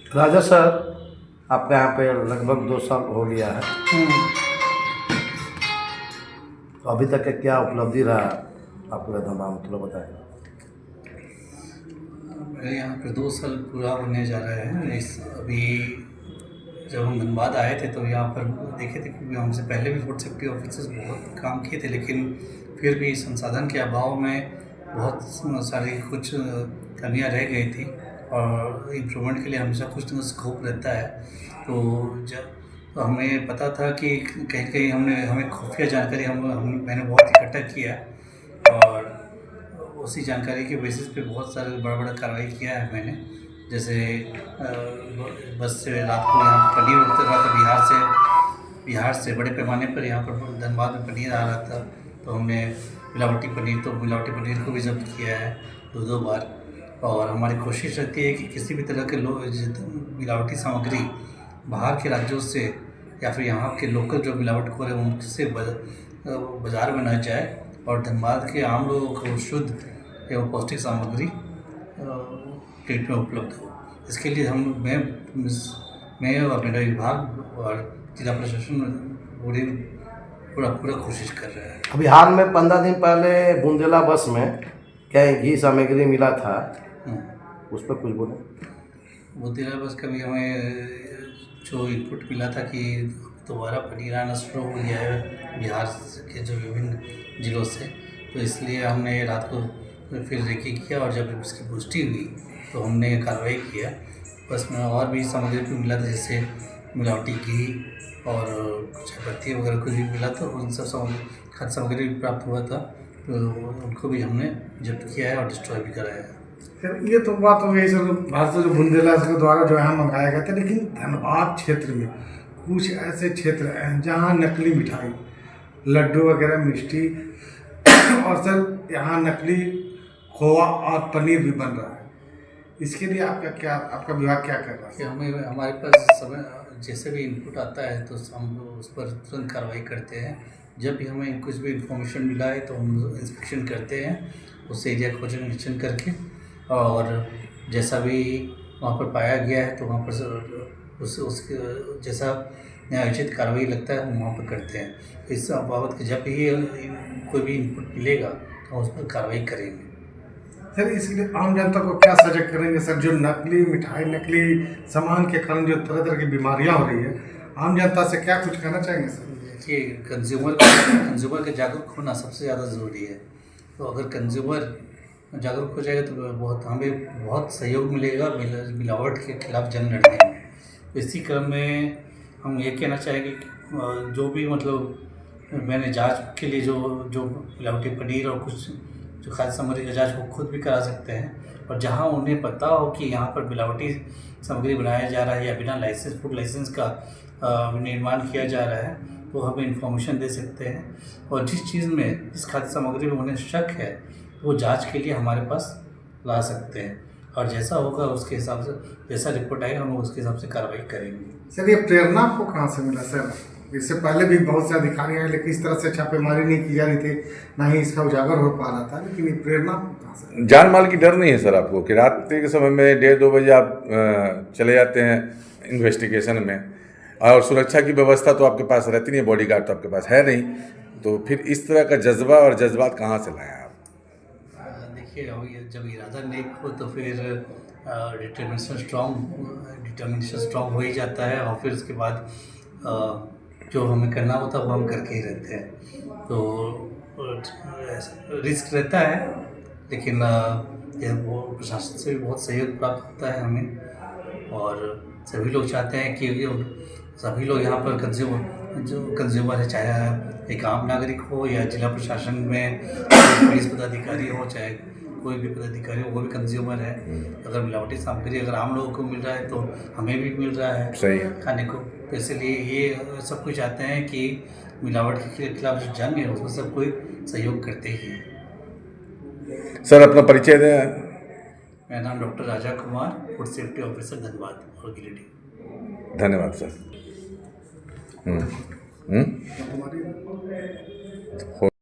राजा sir, आपका यहाँ पे लगभग 2 साल हो गया है, तो अभी तक का क्या उपलब्धि रहा आपका धंधा, मतलब बताएं। मेरे यहाँ पे 2 साल पूरा होने जा रहा है। इस अभी जब हम धनबाद आए थे तो यहाँ पर देखे थे कि हमसे पहले भी फूड सेफ्टी ऑफिसर्स बहुत काम किए थे, लेकिन फिर भी संसाधन के अभाव में बहुत सारी कुछ कमियाँ रह गई थी और इम्प्रूवमेंट के लिए हमेशा कुछ ना कुछ स्कोप रहता है। तो हमें पता था कि कहीं कहीं हमें खुफिया जानकारी मैंने बहुत इकट्ठा किया और उसी जानकारी के बेसिस पे बहुत सारे बड़ा बड़ा कार्रवाई किया है मैंने। जैसे बस से रात को यहाँ पनीर उतर रहा था बिहार से बड़े पैमाने पर यहाँ पर धनबाद में पनीर आ रहा था, तो हमने मिलावटी पनीर को भी जब्त किया है 2 बार। और हमारी कोशिश रहती है कि किसी भी तरह के मिलावटी सामग्री बाहर के राज्यों से या फिर यहाँ के लोकल जो मिलावटखोर है उनसे बाज़ार में न जाए और धनबाद के आम लोगों को शुद्ध एवं पौष्टिक सामग्री पेट में उपलब्ध हो। इसके लिए मैं और मेरा विभाग और जिला प्रशासन पूरा कोशिश कर रहा है। अभी हाल में 15 दिन पहले बुंदेला बस में क्या घी सामग्री मिला था, उस पर कुछ बोले। बुंदेला बस का भी हमें जो इनपुट मिला था कि दोबारा पनीर आना शुरू हो गया है बिहार के जो विभिन्न जिलों से, तो इसलिए हमने रात को फिर रेकी किया और जब उसकी पुष्टि हुई तो हमने कार्रवाई किया। बस में और भी सामग्री भी मिला था, जैसे मिलावटी घी और कुछ पत्ती वगैरह कुछ भी मिला, तो उन सब खाद्य सामग्री भी प्राप्त हुआ था, तो उनको भी हमने जब्त किया है और डिस्ट्रॉय भी कराया है। सर, ये तो बात हो गई सर भारत से जो बुंदेला के द्वारा जो यहाँ मंगाया गया था, लेकिन धनबाद क्षेत्र में कुछ ऐसे क्षेत्र हैं जहाँ नकली मिठाई, लड्डू वगैरह, मिष्टी और सर यहाँ नकली खोआ और पनीर भी बन रहा है। इसके लिए आपका विभाग क्या कर रहा है? कि हमारे पास समय जैसे भी इनपुट आता है तो हम उस पर तुरंत कार्रवाई करते हैं। जब भी हमें कुछ भी इंफॉर्मेशन मिला है तो हम इंस्पेक्शन करते हैं, उस एरिया को निरीक्षण करके, और जैसा भी वहाँ पर पाया गया है तो वहाँ पर उसके जैसा न्यायोचित कार्रवाई लगता है हम वहाँ पर करते हैं। इस बाबत जब भी कोई भी इनपुट मिलेगा तो उस पर कार्रवाई करेंगे। सर, इसके लिए आम जनता को क्या सजग करेंगे सर? जो नकली मिठाई, नकली सामान के कारण जो तरह तरह की बीमारियां हो रही है, आम जनता से क्या कुछ कहना चाहेंगे सर? देखिए, कंज्यूमर का जागरूक होना सबसे ज़्यादा ज़रूरी है। तो अगर कंज्यूमर जागरूक हो जाएगा तो हमें बहुत सहयोग मिलेगा मिलावट के खिलाफ जंग लड़ने में। इसी क्रम में हम ये कहना चाहेंगे कि जो भी मतलब मैंने जांच के लिए जो मिलावटी पनीर और कुछ जो खाद्य सामग्री का जांच वो खुद भी करा सकते हैं, और जहां उन्हें पता हो कि यहाँ पर मिलावटी सामग्री बनाया जा रहा है या बिना फूड लाइसेंस का निर्माण किया जा रहा है, तो हमें इन्फॉर्मेशन दे सकते हैं। और जिस खाद्य सामग्री में उन्हें शक है वो जांच के लिए हमारे पास ला सकते हैं, और जैसा होगा उसके हिसाब से जैसा रिपोर्ट आएगा हम उसके हिसाब से कार्रवाई करेंगे। सर, ये प्रेरणा आपको कहाँ से मिला सर? इससे पहले भी बहुत से अधिकारी आए, लेकिन इस तरह से छापेमारी नहीं की जा रही थी, ना ही इसका उजागर हो पा रहा था, लेकिन ये प्रेरणा कहाँ से? जान माल की डर नहीं है सर आपको कि रात के समय में 1:30-2 बजे आप चले जाते हैं इन्वेस्टिगेशन में, और सुरक्षा की व्यवस्था तो आपके पास रहती नहीं है, बॉडीगार्ड तो आपके पास है नहीं, तो फिर इस तरह का जज्बा और जज्बात कहाँ से लाएं आप? देखिए, जब इरादा नेक हो तो फिर डिटर्मिनेशन स्ट्रांग हो ही जाता है, और फिर उसके बाद जो हमें करना होता है वो हम करके ही रहते हैं। तो रिस्क रहता है, लेकिन वो प्रशासन से भी बहुत सहयोग प्राप्त होता है हमें, और सभी लोग चाहते हैं कि सभी लोग यहाँ पर कंज्यूमर है, चाहे एक आम नागरिक हो या जिला प्रशासन में पुलिस पदाधिकारी हो, चाहे कोई भी पदाधिकारी हो, वो भी कंज्यूमर है। अगर मिलावटी सामग्री अगर आम लोगों को मिल रहा है तो हमें भी मिल रहा है सही है खाने को। तो इसलिए ये सब कुछ चाहते हैं कि मिलावट के खिलाफ जो जंग है उसमें सब कोई सहयोग करते ही है। सर, अपना परिचय दें। मेरा नाम doctor Raja Kumar, food safety officer Dhanbad और गिरिडीह। धन्यवाद सर। तुम्हारी